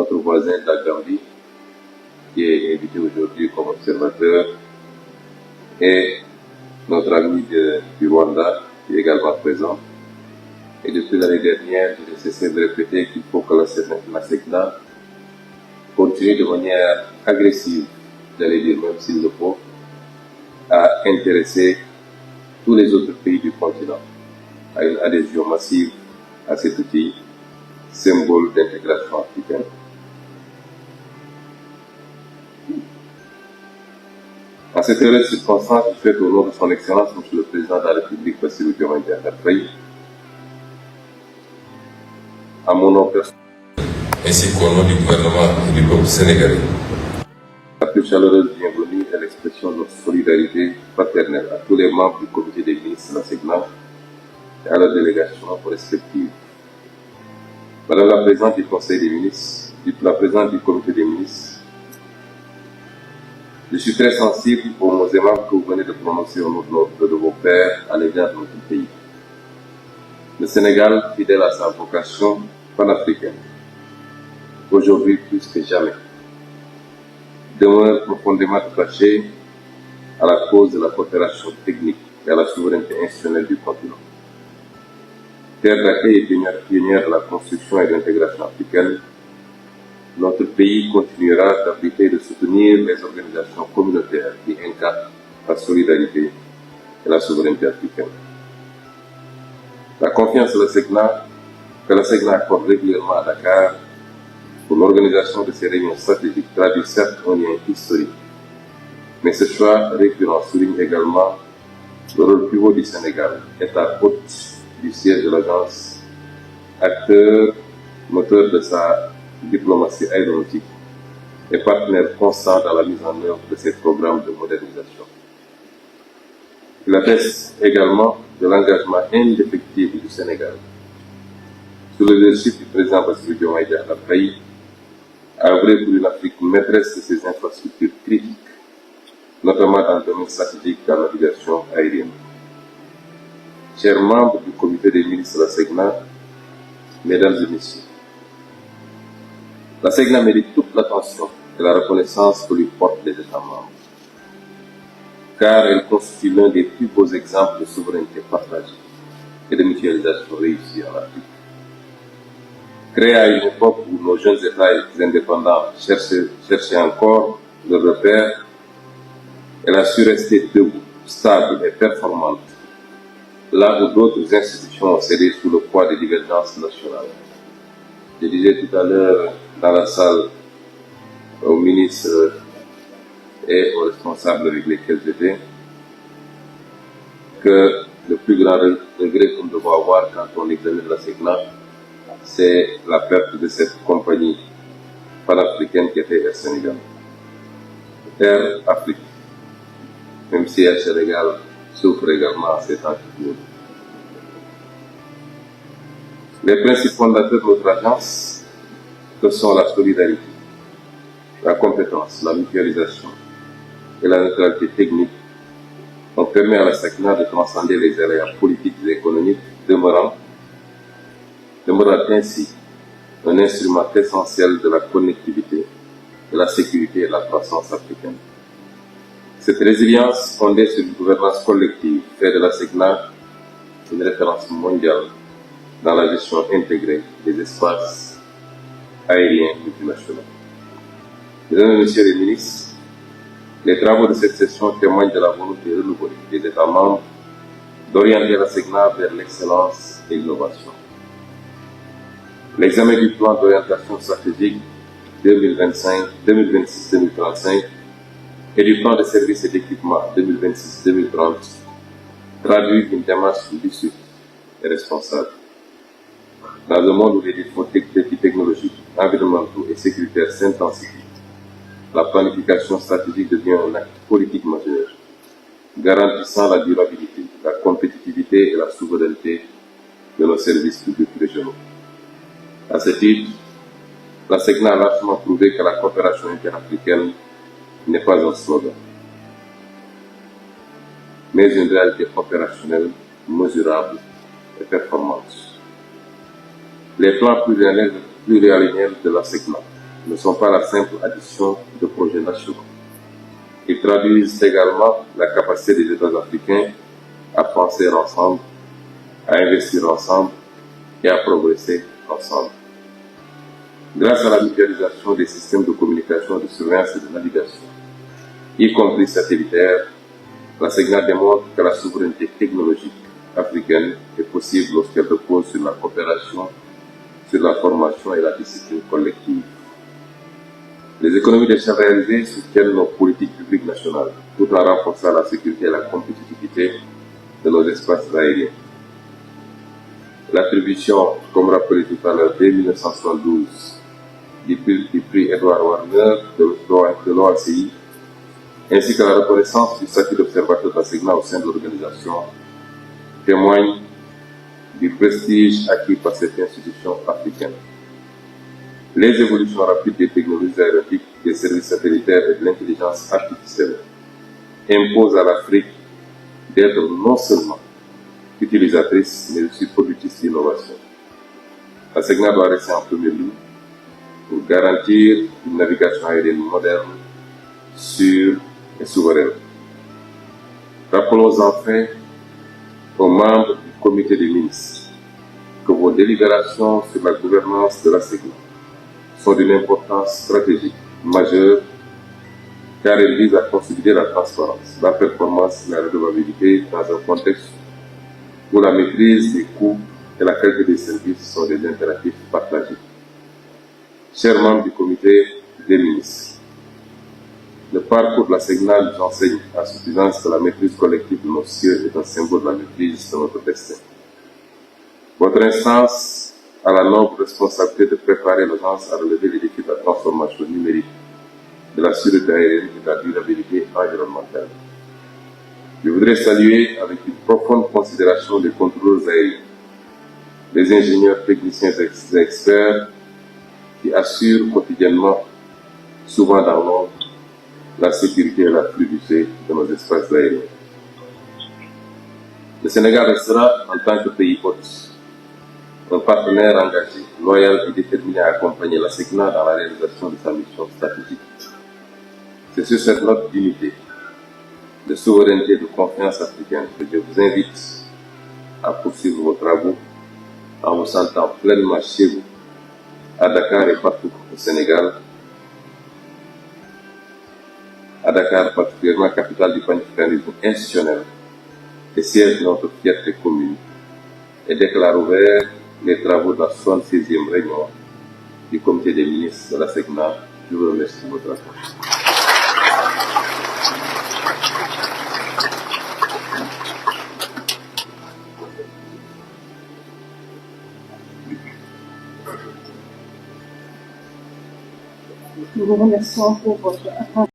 notre voisin de la Gambie, qui est invité aujourd'hui comme observateur, et notre ami du Rwanda, qui est également présent. Et depuis l'année dernière, je n'ai cessé de répéter qu'il faut que la SECNA continue de manière agressive, j'allais dire même s'il le faut, à intéresser tous les autres pays du continent à une adhésion massive à cet outil, symbole d'intégration africaine. En cette heureuse circonstance, je souhaite au nom de son Excellence, M. le Président de la République, Bassirou Diomaye Diakhar Faye, à mon nom personnel, ainsi qu'au nom du gouvernement et du peuple sénégalais, la plus chaleureuse bienvenue et l'expression de notre solidarité fraternelle à tous les membres du comité des ministres de la SECNA et à leurs délégations respectives. Madame la Présidente du Conseil des ministres, la Présidente du comité des ministres, je suis très sensible aux mots aimables que vous venez de prononcer au nom de vos pères à l'égard de notre pays. Le Sénégal, fidèle à sa vocation panafricaine, aujourd'hui plus que jamais, demeure profondément attaché à la cause de la coopération technique et à la souveraineté institutionnelle du continent. Terre d'accueil et pionnière de la construction et de l'intégration africaine, notre pays continuera d'abriter et de soutenir les organisations communautaires qui incarnent la solidarité et la souveraineté africaine. La confiance que la SECNA accorde régulièrement à Dakar pour l'organisation de ces réunions stratégiques traduit certes un lien historique, mais ce choix récurrent souligne également le rôle pivot du Sénégal, état hôte du siège de l'agence, acteur, moteur de sa diplomatie aéronautique et partenaire constant dans la mise en œuvre de ces programmes de modernisation. Il atteste également de l'engagement indéfectible du Sénégal, sous le leadership du président Bassirou Diomaye Diakhar Faye, à œuvrer pour une Afrique maîtresse de ses infrastructures critiques, notamment dans le domaine stratégique de la navigation aérienne. Chers membres du comité des ministres de la SECNA, mesdames et messieurs, la SECNA mérite toute l'attention et la reconnaissance que lui portent les États membres, car elle constitue l'un des plus beaux exemples de souveraineté partagée et de mutualisation réussie en Afrique. Créée à une époque où nos jeunes États indépendants cherchaient encore leur repère, elle a su rester debout, stable et performante, là où d'autres institutions ont cédé sous le poids des divergences nationales. Je disais tout à l'heure dans la salle aux ministres et aux responsables avec lesquels j'étais que le plus grand regret que nous devons avoir quand on examine la SECNA, c'est la perte de cette compagnie panafricaine qui était Air Sénégal. Air Afrique, même si Air Sénégal souffre également à ces temps qui viennent. Les principes fondateurs de notre agence, que sont la solidarité, la compétence, la mutualisation et la neutralité technique, ont permis à la SECNA de transcender les aléas politiques et économiques, demeurant ainsi un instrument essentiel de la connectivité, de la sécurité et de la croissance africaine. Cette résilience fondée sur une gouvernance collective fait de la SECNA une référence mondiale dans la gestion intégrée des espaces aériens multinationaux. Mesdames et Messieurs les ministres, les travaux de cette session témoignent de la volonté renouvelée des États membres d'orienter la SECNA vers l'excellence et l'innovation. L'examen du plan d'orientation stratégique 2026-2035 et du plan de services et d'équipement 2026-2030 traduit une démarche lucide et responsable. Dans un monde où les défis technologiques, environnementaux et sécuritaires s'intensifient, la planification stratégique devient un acte politique majeur, garantissant la durabilité, la compétitivité et la souveraineté de nos services publics régionaux. À ce titre, la SECNA a largement prouvé que la coopération interafricaine n'est pas un slogan, mais une réalité opérationnelle, mesurable et performante. Les plans pluriannuels de la SECNA ne sont pas la simple addition de projets nationaux. Ils traduisent également la capacité des États africains à penser ensemble, à investir ensemble et à progresser ensemble. Grâce à la mutualisation des systèmes de communication, de surveillance et de navigation, y compris satellitaire, la SECNA démontre que la souveraineté technologique africaine est possible lorsqu'elle repose sur la coopération, sur la formation et la discipline collective. Les économies d'échelle réalisées soutiennent nos politiques publiques nationales, tout en renforçant la sécurité et la compétitivité de nos espaces aériens. L'attribution, comme rappelé tout à l'heure, dès 1972, du prix Edouard Warner de l'OACI, ainsi que la reconnaissance du statut d'observateur de la SECNA au sein de l'organisation, témoignent du prestige acquis par cette institution africaine. Les évolutions rapides des technologies aéronautiques, des services satellitaires et de l'intelligence artificielle imposent à l'Afrique d'être non seulement utilisatrice, mais aussi productrice d'innovation. La SECNA doit rester en première ligne pour garantir une navigation aérienne moderne, sûre et souveraine. Rappelons enfin aux membres du comité des ministres que vos délibérations sur la gouvernance de la SECNA sont d'une importance stratégique majeure car elles visent à consolider la transparence, la performance et la redevabilité dans un contexte où la maîtrise des coûts et la qualité des services sont des impératifs partagés. Chers membres du comité des ministres, le parcours de la SECNA nous enseigne à suffisance que la maîtrise collective de nos cieux est un symbole de la maîtrise de notre destin. Votre instance a la noble responsabilité de préparer l'agence à relever les défis de la transformation numérique, de la sûreté aérienne et de la durabilité environnementale. Je voudrais saluer avec une profonde considération les contrôleurs aériens, les ingénieurs, techniciens et experts qui assurent quotidiennement, souvent dans l'ombre, la sécurité et la fluidité de nos espaces aériens. Le Sénégal restera, en tant que pays hôte, un partenaire engagé, loyal et déterminé à accompagner la SECNA dans la réalisation de sa mission stratégique. C'est sur cette note d'unité, de souveraineté et de confiance africaine que je vous invite à poursuivre vos travaux en vous sentant pleinement chez vous, à Dakar et partout au Sénégal. À Dakar, particulièrement capitale du panafricanisme institutionnel et siège de notre fierté commune, et déclare ouvert les travaux de la 76e réunion du comité des ministres de la SECNA. Je vous remercie de votre attention. Nous vous remercions pour votre attention.